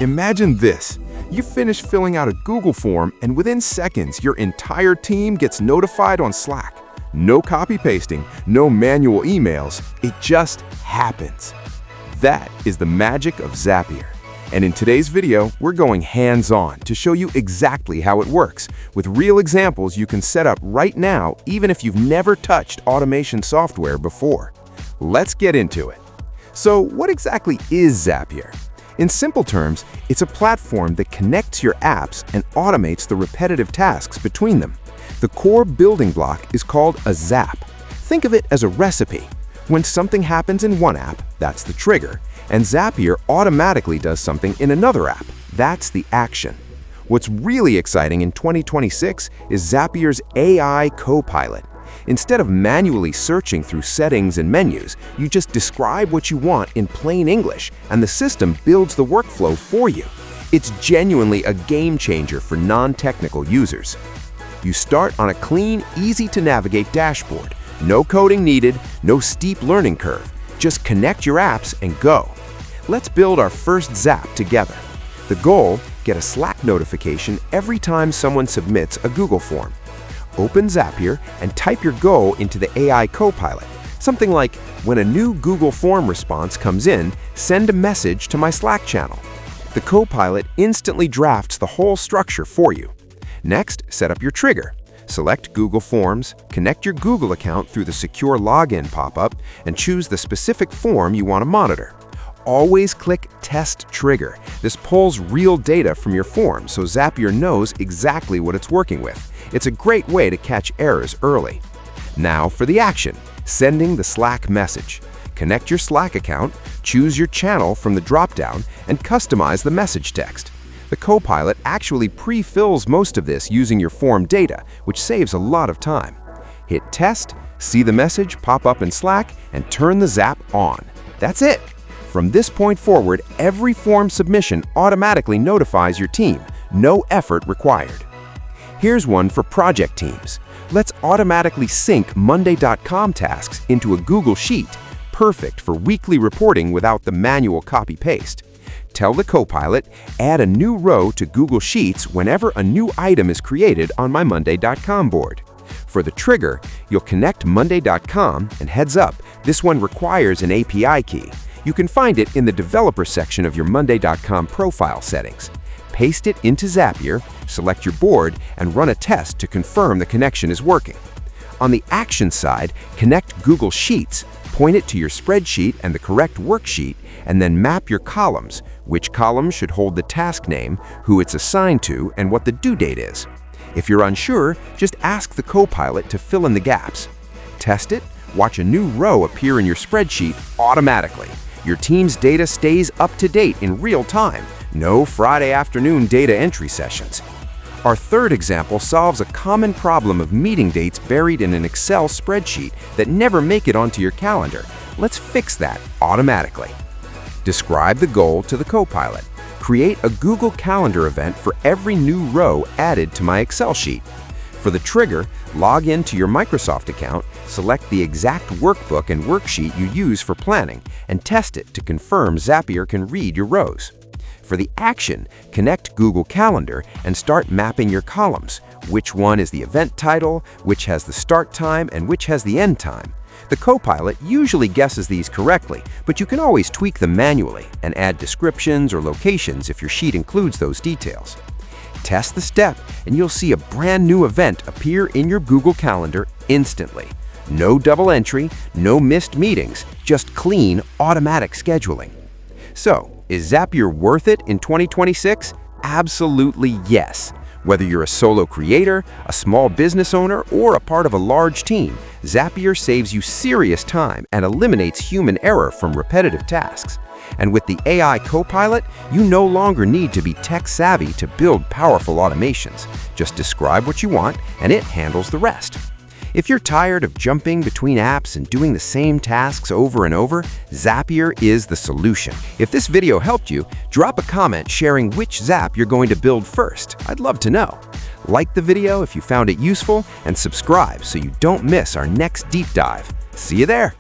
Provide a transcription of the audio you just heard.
Imagine this. You finish filling out a Google form and within seconds, your entire team gets notified on Slack. No copy pasting, no manual emails. It just happens. That is the magic of Zapier. And in today's video, we're going hands-on to show you exactly how it works, with real examples you can set up right now, even if you've never touched automation software before. Let's get into it. So what exactly is Zapier? In simple terms, it's a platform that connects your apps and automates the repetitive tasks between them. The core building block is called a zap. Think of it as a recipe. When something happens in one app, that's the trigger, and Zapier automatically does something in another app. That's the action. What's really exciting in 2026 is Zapier's AI Copilot. Instead of manually searching through settings and menus, you just describe what you want in plain English, and the system builds the workflow for you. It's genuinely a game changer for non-technical users. You start on a clean, easy-to-navigate dashboard. No coding needed, no steep learning curve. Just connect your apps and go. Let's build our first Zap together. The goal: get a Slack notification every time someone submits a Google form. Open Zapier and type your goal into the AI Copilot. Something like, when a new Google form response comes in, send a message to my Slack channel. The Copilot instantly drafts the whole structure for you. Next, set up your trigger. Select Google Forms, connect your Google account through the secure login pop-up, and choose the specific form you want to monitor. Always click Test Trigger. This pulls real data from your form so Zapier knows exactly what it's working with. It's a great way to catch errors early. Now for the action, sending the Slack message. Connect your Slack account, choose your channel from the drop-down, and customize the message text. The Copilot actually pre-fills most of this using your form data, which saves a lot of time. Hit Test, see the message pop up in Slack, and turn the Zap on. That's it! From this point forward, every form submission automatically notifies your team. No effort required. Here's one for project teams. Let's automatically sync Monday.com tasks into a Google Sheet, perfect for weekly reporting without the manual copy-paste. Tell the Copilot, add a new row to Google Sheets whenever a new item is created on my Monday.com board. For the trigger, you'll connect Monday.com, and heads up, this one requires an API key. You can find it in the developer section of your Monday.com profile settings. Paste it into Zapier, select your board, and run a test to confirm the connection is working. On the action side, connect Google Sheets, point it to your spreadsheet and the correct worksheet, and then map your columns. Which column should hold the task name, who it's assigned to, and what the due date is. If you're unsure, just ask the Copilot to fill in the gaps. Test it, watch a new row appear in your spreadsheet automatically. Your team's data stays up to date in real time. No Friday afternoon data entry sessions. Our third example solves a common problem of meeting dates buried in an Excel spreadsheet that never make it onto your calendar. Let's fix that automatically. Describe the goal to the Copilot. Create a Google Calendar event for every new row added to my Excel sheet. For the trigger, log into your Microsoft account, select the exact workbook and worksheet you use for planning, and test it to confirm Zapier can read your rows. For the action, connect Google Calendar and start mapping your columns. Which one is the event title, which has the start time, and which has the end time. The Copilot usually guesses these correctly, but you can always tweak them manually and add descriptions or locations if your sheet includes those details. Test the step, and you'll see a brand new event appear in your Google Calendar instantly. No double entry, no missed meetings, just clean, automatic scheduling. So, is Zapier worth it in 2026? Absolutely yes. Whether you're a solo creator, a small business owner, or a part of a large team, Zapier saves you serious time and eliminates human error from repetitive tasks. And with the AI Copilot, you no longer need to be tech-savvy to build powerful automations. Just describe what you want, and it handles the rest. If you're tired of jumping between apps and doing the same tasks over and over, Zapier is the solution. If this video helped you, drop a comment sharing which Zap you're going to build first. I'd love to know. Like the video if you found it useful, and subscribe so you don't miss our next deep dive. See you there!